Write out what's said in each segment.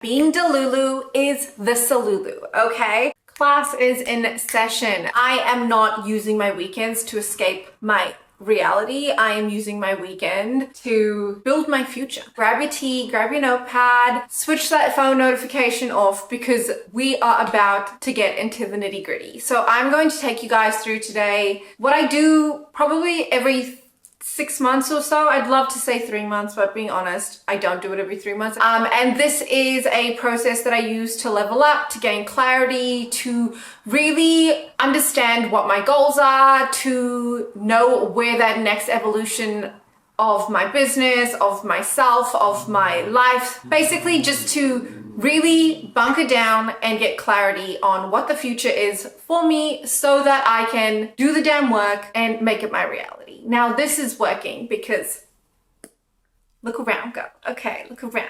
Being Delulu is the Salulu, okay? Class is in session. I am not using my weekends to escape my reality. I am using my weekend to build my future. Grab your tea, grab your notepad, switch that phone notification off because we are about to get into the nitty-gritty. So I'm going to take you guys through today what I do probably every 6 months or so. I'd love to say 3 months, but being honest, I don't do it every 3 months. And this is a process that I use to level up, to gain clarity, to really understand what my goals are, to know where that next evolution of my business, of myself, of my life, basically just to really bunker down and get clarity on what the future is for me so that I can do the damn work and make it my reality. Now, this is working because look around, go. Okay, look around.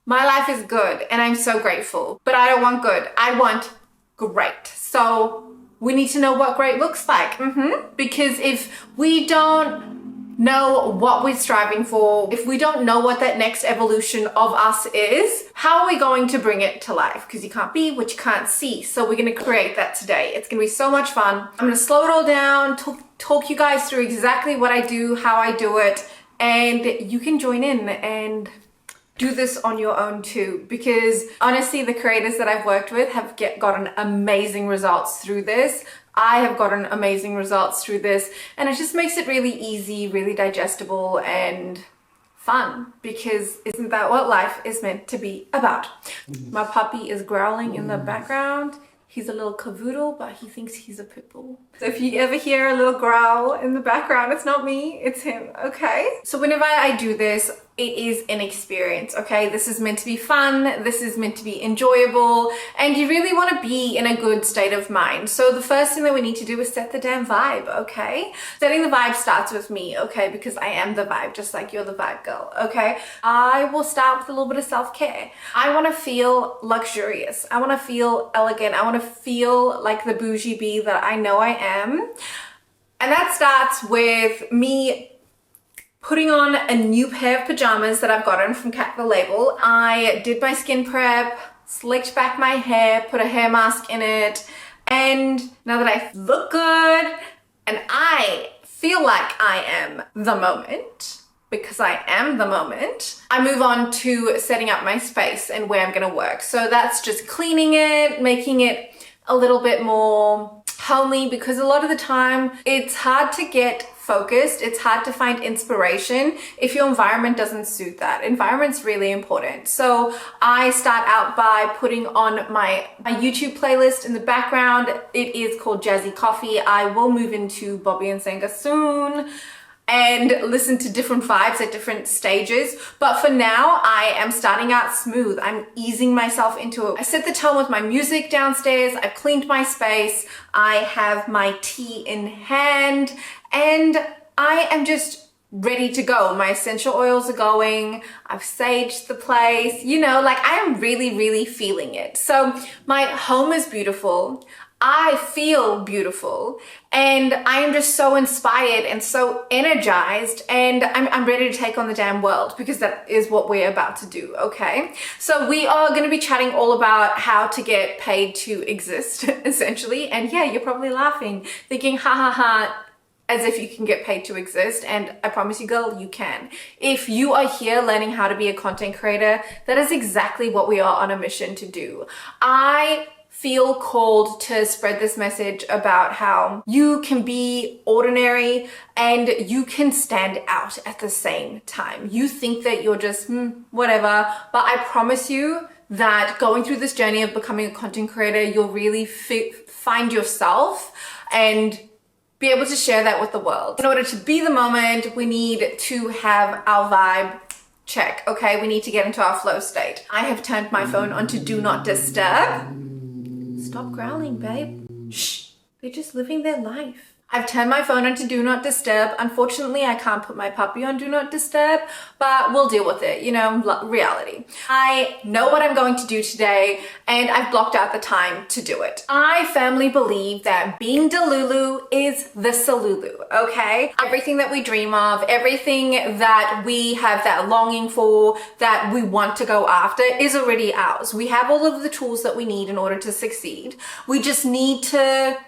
My life is good and I'm so grateful, but I don't want good. I want great. So we need to know what great looks like. Because if we don't know what we're striving for, if we don't know what that next evolution of us is, how are we going to bring it to life? Because you can't be what you can't see. So we're going to create that today. It's going to be so much fun. I'm going to slow it all down, talk you guys through exactly what I do, how I do it, and you can join in and do this on your own too, because honestly, the creators that I've worked with have gotten amazing results through this. I have gotten amazing results through this, and it just makes it really easy, really digestible and fun, because isn't that what life is meant to be about? My puppy is growling in the background. He's a little cavoodle, but he thinks he's a pit bull. So if you ever hear a little growl in the background, it's not me, it's him, okay? So whenever I do this, it is an experience, okay? This is meant to be fun, this is meant to be enjoyable, and you really want to be in a good state of mind. So the first thing that we need to do is set the damn vibe, okay? Setting the vibe starts with me, okay? Because I am the vibe, just like you're the vibe girl, okay? I will start with a little bit of self-care. I want to feel luxurious. I want to feel elegant. I want to feel like the bougie bee that I know I am. And that starts with me putting on a new pair of pajamas that I've gotten from Terri-Leigh. I did my skin prep, slicked back my hair, put a hair mask in it, and now that I look good and I feel like I am the moment, because I am the moment, I move on to setting up my space and where I'm gonna work. So that's just cleaning it, making it a little bit more homely, because a lot of the time it's hard to get focused, it's hard to find inspiration if your environment doesn't suit that. Environment's really important. So I start out by putting on my YouTube playlist in the background. It is called Jazzy Coffee. I will move into Bobby and Senga soon and listen to different vibes at different stages. But for now, I am starting out smooth. I'm easing myself into it. I set the tone with my music downstairs. I've cleaned my space. I have my tea in hand, and I am just ready to go. My essential oils are going. I've saged the place. You know, like I am really, really feeling it. So my home is beautiful. I feel beautiful, and I am just so inspired and so energized, and I'm ready to take on the damn world, because that is what we're about to do, okay? So we are going to be chatting all about how to get paid to exist, essentially. And yeah, you're probably laughing, thinking, ha ha ha, as if you can get paid to exist. And I promise you, girl, you can. If you are here learning how to be a content creator, that is exactly what we are on a mission to do. I feel called to spread this message about how you can be ordinary and you can stand out at the same time. You think that you're just whatever, but I promise you that going through this journey of becoming a content creator, you'll really find yourself and be able to share that with the world. In order to be the moment, we need to have our vibe check, okay? We need to get into our flow state. I have turned my phone on to do not disturb. Stop growling, babe. Shh. They're just living their life. I've turned my phone on to do not disturb. Unfortunately, I can't put my puppy on do not disturb, but we'll deal with it, you know, reality. I know what I'm going to do today and I've blocked out the time to do it. I firmly believe that being Delulu is the Salulu, okay? Everything that we dream of, everything that we have that longing for, that we want to go after is already ours. We have all of the tools that we need in order to succeed. We just need to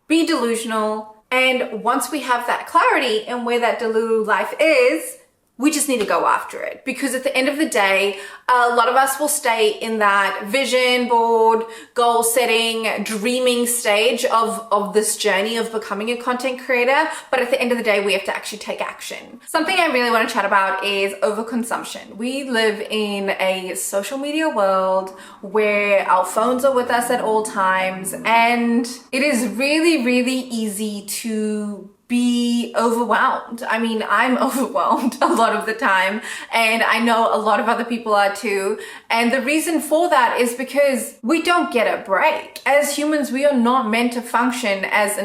be delusional. And once we have that clarity and where that Delulu life is, we just need to go after it. Because at the end of the day, a lot of us will stay in that vision board, goal setting, dreaming stage of this journey of becoming a content creator. But at the end of the day, we have to actually take action. Something I really want to chat about is overconsumption. We live in a social media world where our phones are with us at all times. And it is really, really easy to be overwhelmed. I mean, I'm overwhelmed a lot of the time, and I know a lot of other people are too. And the reason for that is because we don't get a break. As humans, we are not meant to function as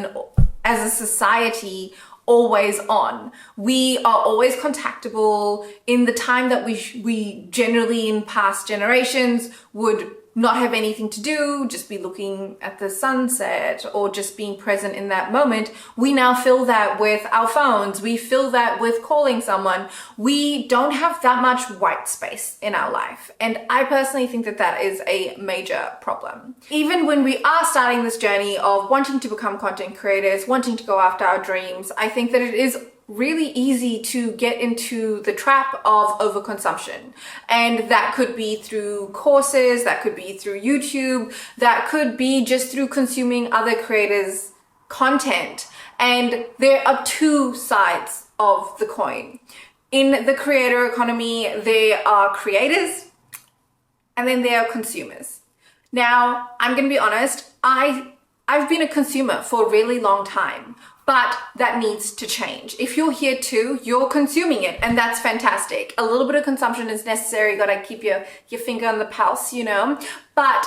a society always on. We are always contactable in the time that we generally in past generations would not have anything to do, just be looking at the sunset or just being present in that moment. We now fill that with our phones. We fill that with calling someone. We don't have that much white space in our life. And I personally think that that is a major problem. Even when we are starting this journey of wanting to become content creators, wanting to go after our dreams, I think that it is really easy to get into the trap of overconsumption. And that could be through courses, that could be through YouTube, that could be just through consuming other creators' content. And there are two sides of the coin. In the creator economy, there are creators and then there are consumers. Now, I'm going to be honest, I've been a consumer for a really long time. But that needs to change. If you're here too, you're consuming it, and that's fantastic. A little bit of consumption is necessary. You gotta keep your finger on the pulse, you know? But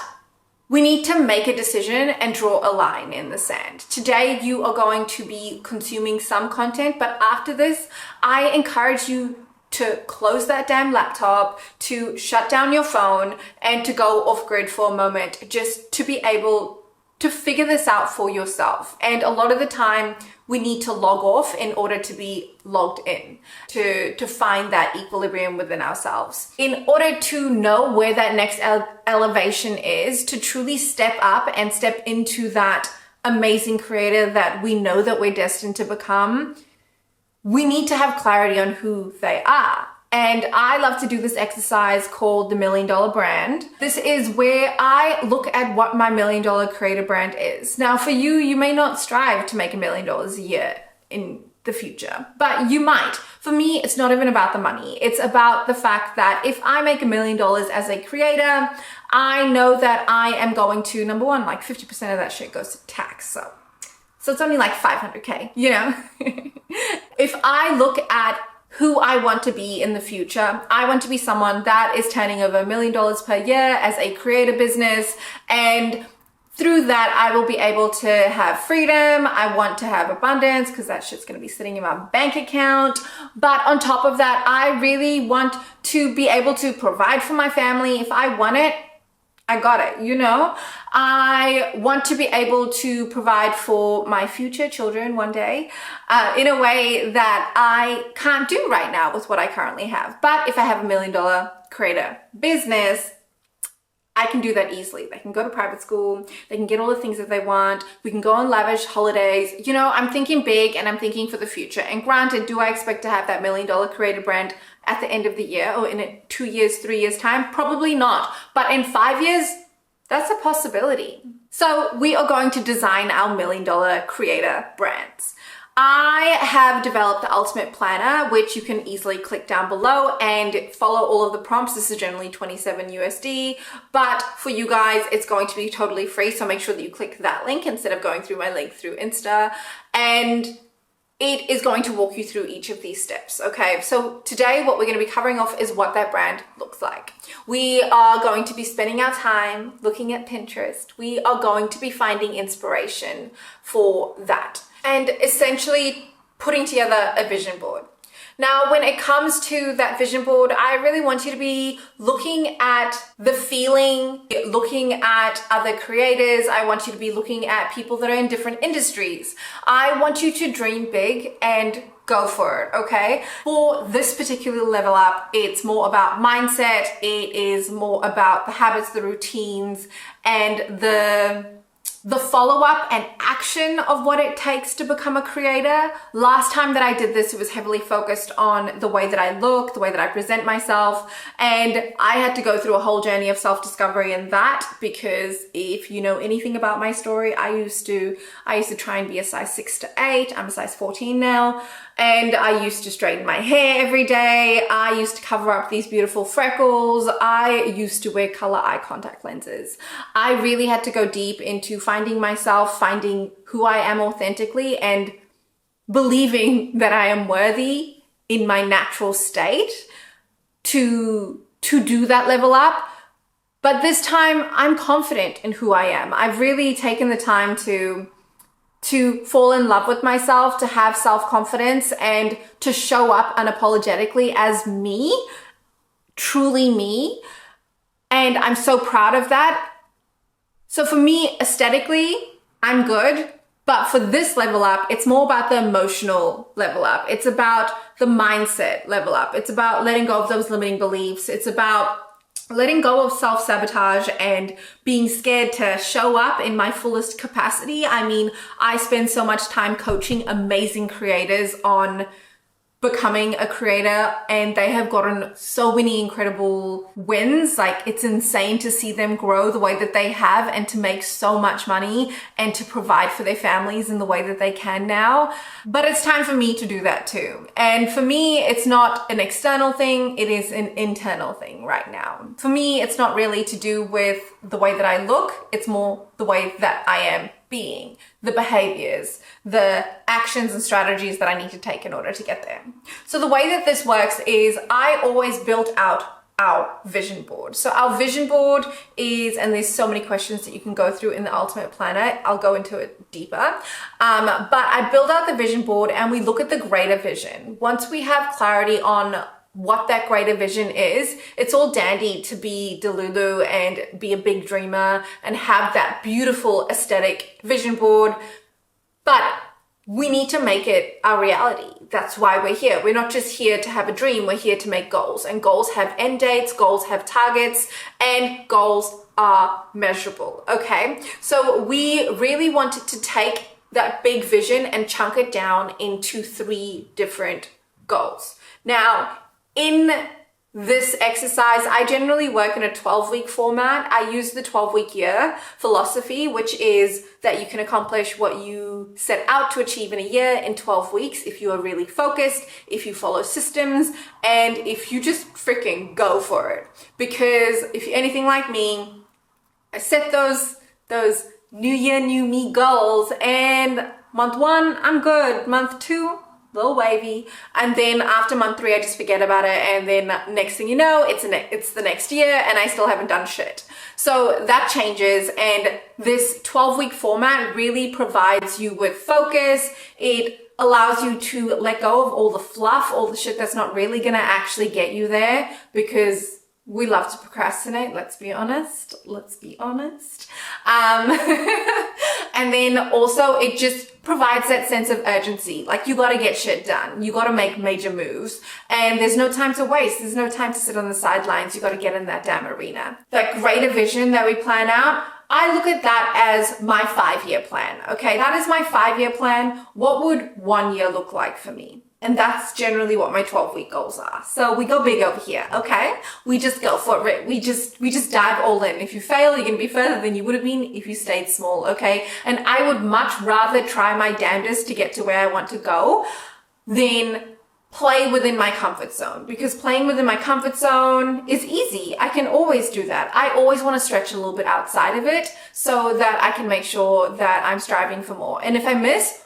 we need to make a decision and draw a line in the sand. Today, you are going to be consuming some content, but after this, I encourage you to close that damn laptop, to shut down your phone, and to go off grid for a moment, just to be able to figure this out for yourself. And a lot of the time we need to log off in order to be logged in, to find that equilibrium within ourselves. In order to know where that next elevation is, to truly step up and step into that amazing creator that we know that we're destined to become, we need to have clarity on who they are. And I love to do this exercise called the $1 Million Brand. This is where I look at what my $1 Million creator brand is. Now for you, you may not strive to make $1 million a year in the future, but you might. For me, it's not even about the money. It's about the fact that if I make $1 million as a creator, I know that I am going to, number one, like 50% of that shit goes to tax. So it's only like 500K, you know? If I look at who I want to be in the future, I want to be someone that is turning over $1 million per year as a creator business. And through that, I will be able to have freedom. I want to have abundance because that shit's going to be sitting in my bank account. But on top of that, I really want to be able to provide for my family. If I want it, I got it, you know? I want to be able to provide for my future children one day in a way that I can't do right now with what I currently have. But if I have $1 million creator business, I can do that easily. They can go to private school, they can get all the things that they want, we can go on lavish holidays. You know, I'm thinking big and I'm thinking for the future. And granted, do I expect to have that $1 million creator brand at the end of the year or in 2 years, 3 years time? Probably not. But in 5 years, that's a possibility. So we are going to design our $1 million creator brands. I have developed the Ultimate Planner, which you can easily click down below and follow all of the prompts. This is generally 27 USD, but for you guys, it's going to be totally free. So make sure that you click that link instead of going through my link through Insta. And it is going to walk you through each of these steps, okay? So today, what we're going to be covering off is what that brand looks like. We are going to be spending our time looking at Pinterest. We are going to be finding inspiration for that. and essentially putting together a vision board. Now, when it comes to that vision board, I really want you to be looking at the feeling, looking at other creators. I want you to be looking at people that are in different industries. I want you to dream big and go for it, okay? For this particular level up, it's more about mindset. It is more about the habits, the routines, and the follow-up and action of what it takes to become a creator. Last time that I did this, it was heavily focused on the way that I look, the way that I present myself, and I had to go through a whole journey of self-discovery in that, because if you know anything about my story, I used to try and be a size 6 to 8. I'm a size 14 now. And I used to straighten my hair every day. I used to cover up these beautiful freckles. I used to wear color eye contact lenses. I really had to go deep into finding myself, finding who I am authentically, and believing that I am worthy in my natural state to do that level up. But this time I'm confident in who I am. I've really taken the time to fall in love with myself, to have self-confidence, and to show up unapologetically as me, truly me. And I'm so proud of that. So for me, aesthetically, I'm good. But for this level up, it's more about the emotional level up. It's about the mindset level up. It's about letting go of those limiting beliefs. It's about letting go of self-sabotage and being scared to show up in my fullest capacity. I mean, I spend so much time coaching amazing creators on becoming a creator, and they have gotten so many incredible wins. Like, it's insane to see them grow the way that they have, and to make so much money and to provide for their families in the way that they can now. But it's time for me to do that too. And for me, it's not an external thing, it is an internal thing right now. For me, it's not really to do with the way that I look, it's more the way that I am being, the behaviors, the actions and strategies that I need to take in order to get there. So the way that this works is I always built out our vision board. So our vision board is, and there's so many questions that you can go through in the Ultimate Planner. I'll go into it deeper. But I build out the vision board and we look at the greater vision. Once we have clarity on what that greater vision is, it's all dandy to be Delulu and be a big dreamer and have that beautiful aesthetic vision board, but we need to make it our reality. That's why we're here. We're not just here to have a dream, we're here to make goals, and goals have end dates, goals have targets, and goals are measurable, okay? So we really wanted to take that big vision and chunk it down into 3 different goals. Now, in this exercise, I generally work in a 12-week format. I use the 12-week year philosophy, which is that you can accomplish what you set out to achieve in a year in 12 weeks if you are really focused, if you follow systems, and if you just freaking go for it. Because if you're anything like me, I set those new year, new me goals, and month 1, I'm good. Month 2, little wavy, and then after month 3 I just forget about it, and then next thing you know, it's the next year and I still haven't done shit. So that changes, and this 12-week format really provides you with focus. It allows you to let go of all the fluff, all the shit that's not really gonna actually get you there, because we love to procrastinate, let's be honest. And then also it just provides that sense of urgency. Like, you gotta get shit done. You gotta make major moves. And there's no time to waste. There's no time to sit on the sidelines. You gotta get in that damn arena. That greater vision that we plan out, I look at that as my 5-year plan, okay? That is my 5-year plan. What would 1 year look like for me? And that's generally what my 12-week goals are. So we go big over here, okay? We just go for it. We just dive all in. If you fail, you're gonna be further than you would have been if you stayed small, okay? And I would much rather try my damnedest to get to where I want to go than play within my comfort zone, because playing within my comfort zone is easy. I can always do that. I always want to stretch a little bit outside of it so that I can make sure that I'm striving for more. And if I miss,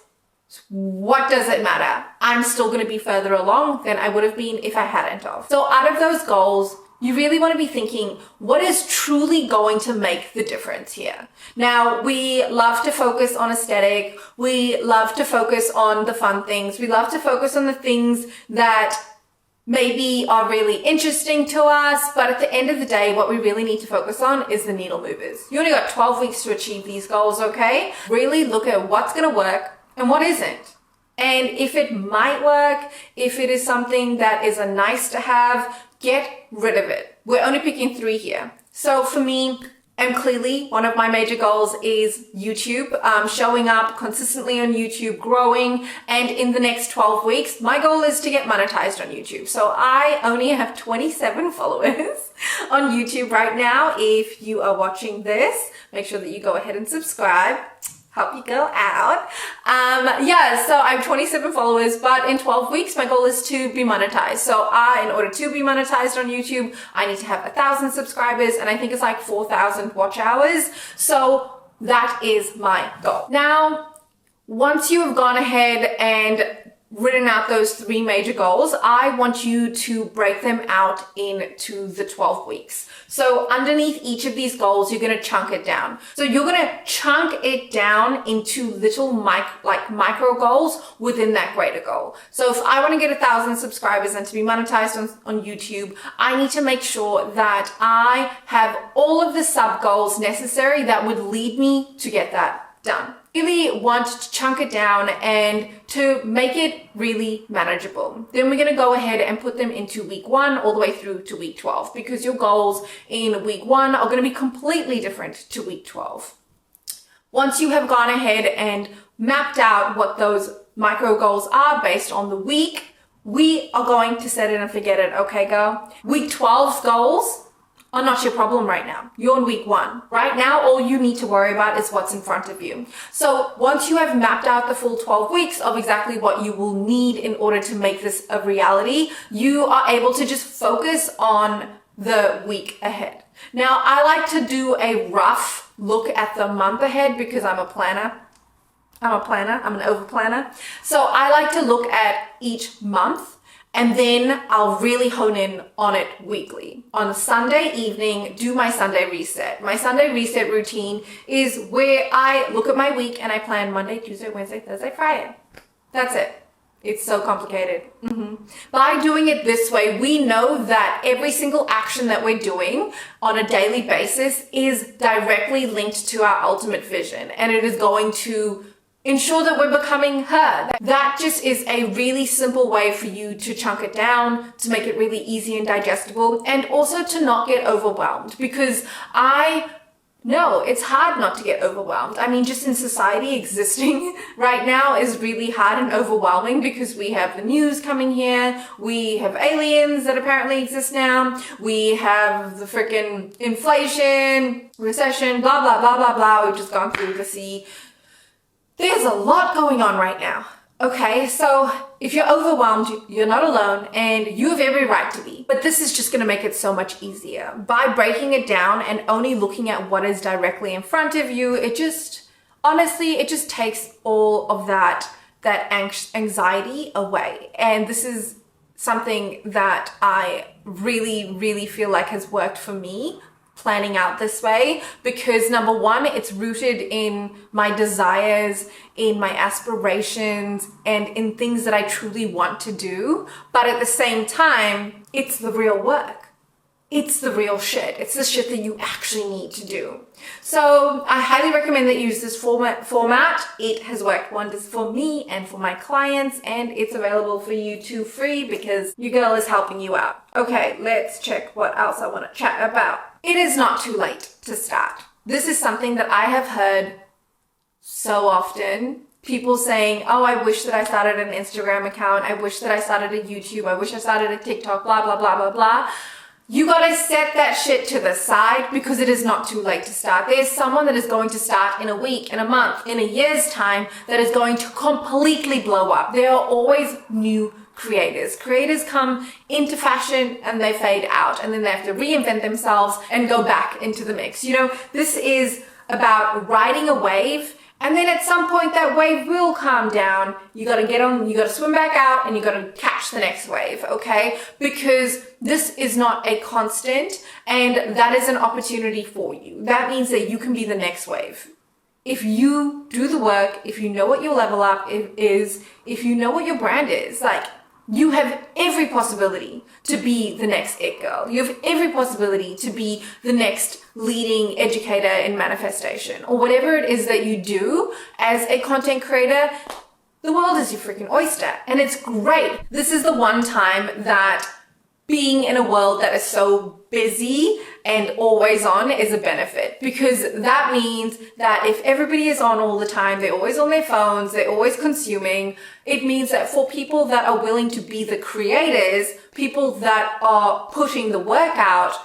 what does it matter? I'm still going to be further along than I would have been if I hadn't of. So out of those goals, You really want to be thinking, what is truly going to make the difference here? Now, we love to focus on aesthetic. We love to focus on the fun things. We love to focus on the things that maybe are really interesting to us. But at the end of the day, what we really need to focus on is the needle movers. You only got 12 weeks to achieve these goals, okay? Really look at what's going to work and what isn't. And if it might work, if it is something that is a nice to have, get rid of it. We're only picking 3 here. So for me, and clearly one of my major goals is YouTube, showing up consistently on YouTube, growing. And in the next 12 weeks, my goal is to get monetized on YouTube. So I only have 27 followers on YouTube right now. If you are watching this, make sure that you go ahead and subscribe. Help you go out. So I have 27 followers, but in 12 weeks, my goal is to be monetized. So in order to be monetized on YouTube, I need to have 1,000 subscribers, and I think it's like 4,000 watch hours. So that is my goal. Now, once you have gone ahead and written out those 3 major goals, I want you to break them out into the 12 weeks. So underneath each of these goals, you're going to chunk it down. So you're going to chunk it down into little micro goals within that greater goal. So if I want to get 1,000 subscribers and to be monetized on YouTube, I need to make sure that I have all of the sub goals necessary that would lead me to get that done. Really want to chunk it down and to make it really manageable. Then we're going to go ahead and put them into week 1 all the way through to week 12, because your goals in week 1 are going to be completely different to week 12. Once you have gone ahead and mapped out what those micro goals are based on the week, we are going to set it and forget it. Okay, girl? Week 12's goals are not your problem right now. You're in week 1. Right now, all you need to worry about is what's in front of you. So once you have mapped out the full 12 weeks of exactly what you will need in order to make this a reality, you are able to just focus on the week ahead. Now, I like to do a rough look at the month ahead because I'm a planner. I'm an over planner. So I like to look at each month, and then I'll really hone in on it weekly. On a Sunday evening, do my Sunday reset. My Sunday reset routine is where I look at my week and I plan Monday, Tuesday, Wednesday, Thursday, Friday. That's it. It's so complicated. By doing it this way, we know that every single action that we're doing on a daily basis is directly linked to our ultimate vision, and it is going to ensure that we're becoming her. That just is a really simple way for you to chunk it down, to make it really easy and digestible, and also to not get overwhelmed, because I know it's hard not to get overwhelmed. I mean, just in society, existing right now is really hard and overwhelming because we have the news coming here, we have aliens that apparently exist now, we have the freaking inflation, recession, blah, blah, blah, blah, blah. We've just gone through the sea. There's a lot going on right now. Okay, so if you're overwhelmed, you're not alone, and you have every right to be. But this is just going to make it so much easier. By breaking it down and only looking at what is directly in front of you, it just takes all of that anxiety away. And this is something that I really, really feel like has worked for me, planning out this way, because number one, it's rooted in my desires, in my aspirations, and in things that I truly want to do. But at the same time, it's the real work. It's the real shit. It's the shit that you actually need to do. So I highly recommend that you use this format. It has worked wonders for me and for my clients, and it's available for you too free because your girl is helping you out. Okay, let's check what else I want to chat about. It is not too late to start. This is something that I have heard so often. People saying, oh, I wish that I started an Instagram account. I wish that I started a YouTube. I wish I started a TikTok, blah, blah, blah, blah, blah. You gotta set that shit to the side because it is not too late to start. There's someone that is going to start in a week, in a month, in a year's time that is going to completely blow up. There are always new creators. Creators come into fashion and they fade out, and then they have to reinvent themselves and go back into the mix. You know, this is about riding a wave And then at some point that wave will calm down. You gotta get on, you gotta swim back out and you gotta catch the next wave, okay? Because this is not a constant and that is an opportunity for you. That means that you can be the next wave. If you do the work, if you know what your level up is, if you know what your brand is, like, you have every possibility to be the next it girl. You have every possibility to be the next leading educator in manifestation or whatever it is that you do as a content creator. The world is your freaking oyster and it's great. This is the one time that being in a world that is so busy and always on is a benefit, because that means that if everybody is on all the time, they're always on their phones, they're always consuming, it means that for people that are willing to be the creators, people that are putting the work out,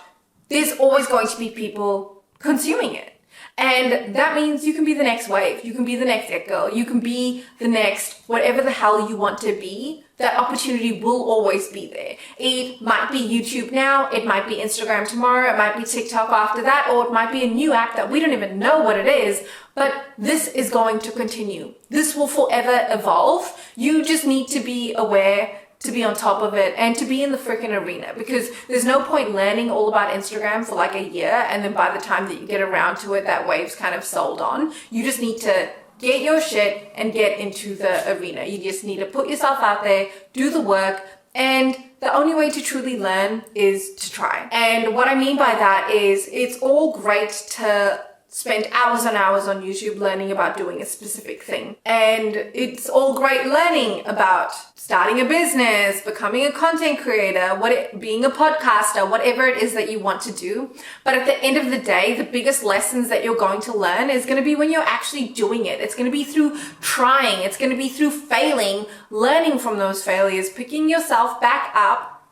there's always going to be people consuming it. And that means you can be the next wave. You can be the next it girl. You can be the next whatever the hell you want to be. That opportunity will always be there. It might be YouTube now. It might be Instagram tomorrow. It might be TikTok after that. Or it might be a new app that we don't even know what it is. But this is going to continue. This will forever evolve. You just need to be aware, to be on top of it, and to be in the freaking arena, because there's no point learning all about Instagram for like a year and then by the time that you get around to it, that wave's kind of sold on. You just need to get your shit and get into the arena. You just need to put yourself out there, do the work, and the only way to truly learn is to try. And what I mean by that is it's all great to spend hours and hours on YouTube learning about doing a specific thing. And it's all great learning about starting a business, becoming a content creator, being a podcaster, whatever it is that you want to do. But at the end of the day, the biggest lessons that you're going to learn is going to be when you're actually doing it. It's going to be through trying. It's going to be through failing, learning from those failures, picking yourself back up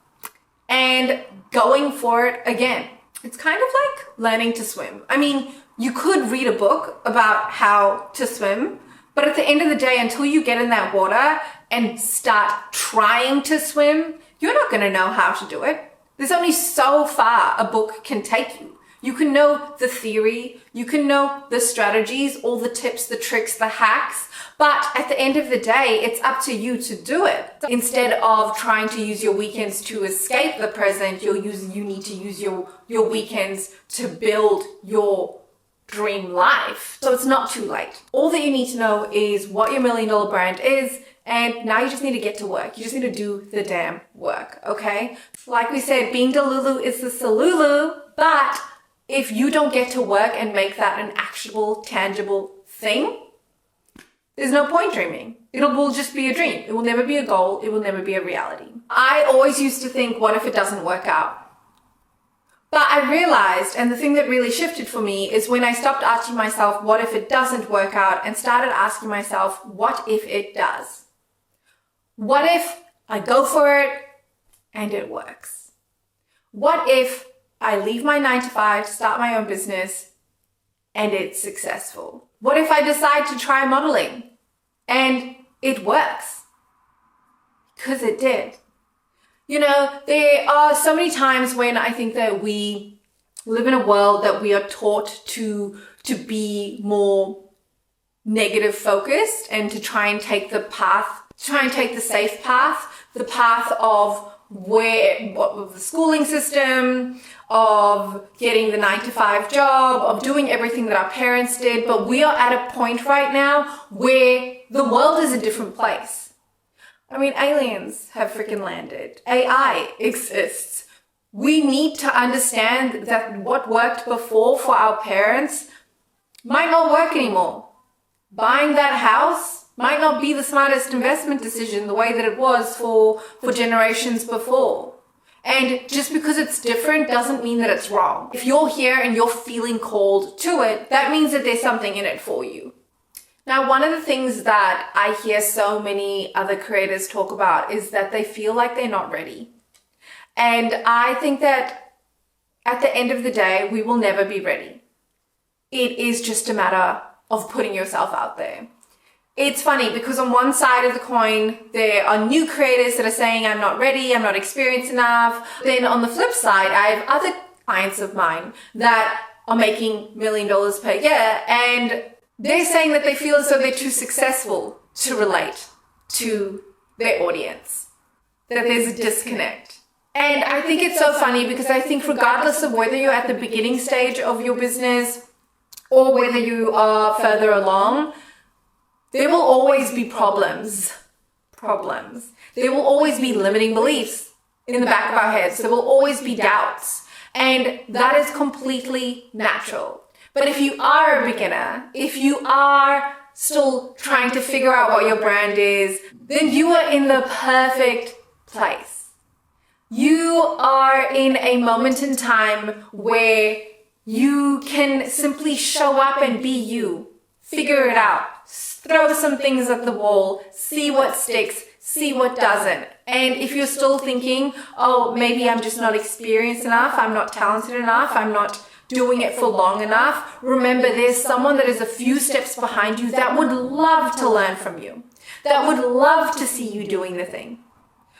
and going for it again. It's kind of like learning to swim. I mean, you could read a book about how to swim, but at the end of the day, until you get in that water and start trying to swim, you're not going to know how to do it. There's only so far a book can take you. You can know the theory, you can know the strategies, all the tips, the tricks, the hacks, but at the end of the day, it's up to you to do it. Instead of trying to use your weekends to escape the present, you need to use your weekends to build your dream life. So it's not too late. All that you need to know is what your $1 million brand is, and now you just need to get to work. You just need to do the damn work, okay? Like we said, being Delulu is the Salulu, but if you don't get to work and make that an actionable, tangible thing, there's no point dreaming. It will just be a dream. It will never be a goal. It will never be a reality. I always used to think, what if it doesn't work out? But I realized, and the thing that really shifted for me is when I stopped asking myself, what if it doesn't work out, and started asking myself, what if it does? What if I go for it and it works? What if I leave my 9 to 5 to start my own business and it's successful? What if I decide to try modeling and it works? Because it did. You know, there are so many times when I think that we live in a world that we are taught to be more negative focused and to try and take the safe path, the path of the schooling system, of getting the 9 to 5 job, of doing everything that our parents did. But we are at a point right now where the world is a different place. I mean, aliens have freaking landed. AI exists. We need to understand that what worked before for our parents might not work anymore. Buying that house might not be the smartest investment decision the way that it was for generations before. And just because it's different doesn't mean that it's wrong. If you're here and you're feeling called to it, that means that there's something in it for you. Now, one of the things that I hear so many other creators talk about is that they feel like they're not ready. And I think that at the end of the day, we will never be ready. It is just a matter of putting yourself out there. It's funny because on one side of the coin, there are new creators that are saying, I'm not ready, I'm not experienced enough. Then on the flip side, I have other clients of mine that are making $1 million per year, and they're saying that they feel as though they're too successful to relate to their audience, that there's a disconnect. And I think it's so funny because I think regardless of whether you're at the beginning stage of your business or whether you are further along, there will always be problems. There will always be limiting beliefs in the back of our heads. There will always be doubts. And that is completely natural. But if you are a beginner, if you are still trying to figure out what your brand is, then you are in the perfect place. You are in a moment in time where you can simply show up and be you. Figure it out. Throw some things at the wall. See what sticks. See what doesn't. And if you're still thinking, oh, maybe I'm just not experienced enough, I'm not talented enough, I'm not doing it for long enough, remember there's someone that is a few steps behind you that would love to learn from you, that would love to see you doing the thing.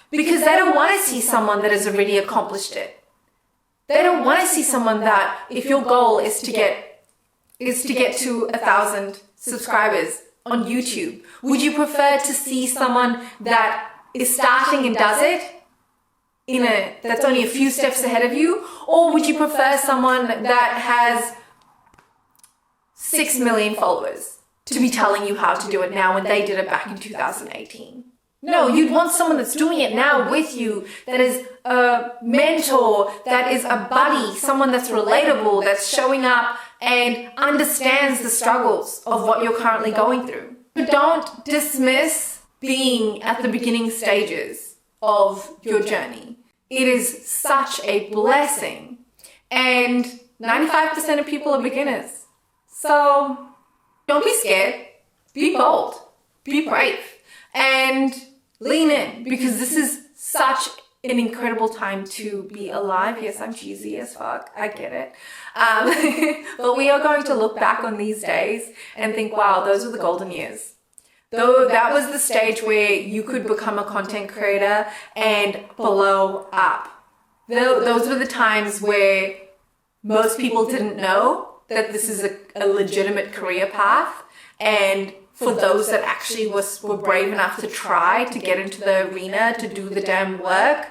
Because they don't want to see someone that has already accomplished it. They don't want to see someone that, if your goal is to get to 1,000 subscribers on YouTube, would you prefer to see someone that is starting and does it that's only a few steps ahead of you? Or would you prefer someone that has 6 million followers to be telling you how to do it now when they did it back in 2018? No, you'd want someone that's doing it now with you, that is a mentor, that is a buddy, someone that's relatable, that's showing up and understands the struggles of what you're currently going through. But don't dismiss being at the beginning stages of your journey. It is such a blessing. And 95% of people are beginners. So don't be scared. Be bold. Be brave. And lean in, because this is such an incredible time to be alive. Yes, I'm cheesy as fuck. I get it. But we are going to look back on these days and think, wow, those were the golden years. Though that was the stage where you could become a content creator and blow up. Those were the times where most people didn't know that this is a legitimate career path. And for those that actually were brave enough to try to get into the arena, to do the damn work,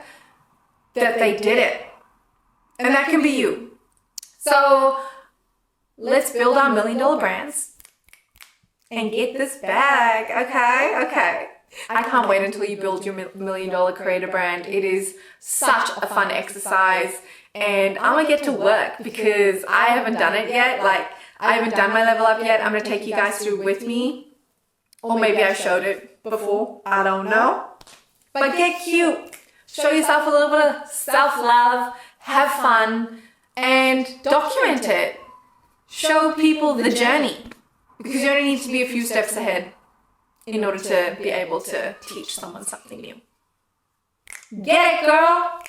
that they did it. And that can be you. So let's build our $1 million brands and get this bag. Okay. I can't wait until you build your $1 million creator brand. It is such a fun exercise, and I'm gonna get to work because I haven't done it yet. Like, I haven't done my level up yet. I'm gonna take you guys through with me. Or maybe I showed it before. I don't know. But get cute. Show yourself a little bit of self-love. Have fun. And document it. Show people the journey. Because you only need to be a few steps ahead in order to be able to teach someone something new. Get it, girl!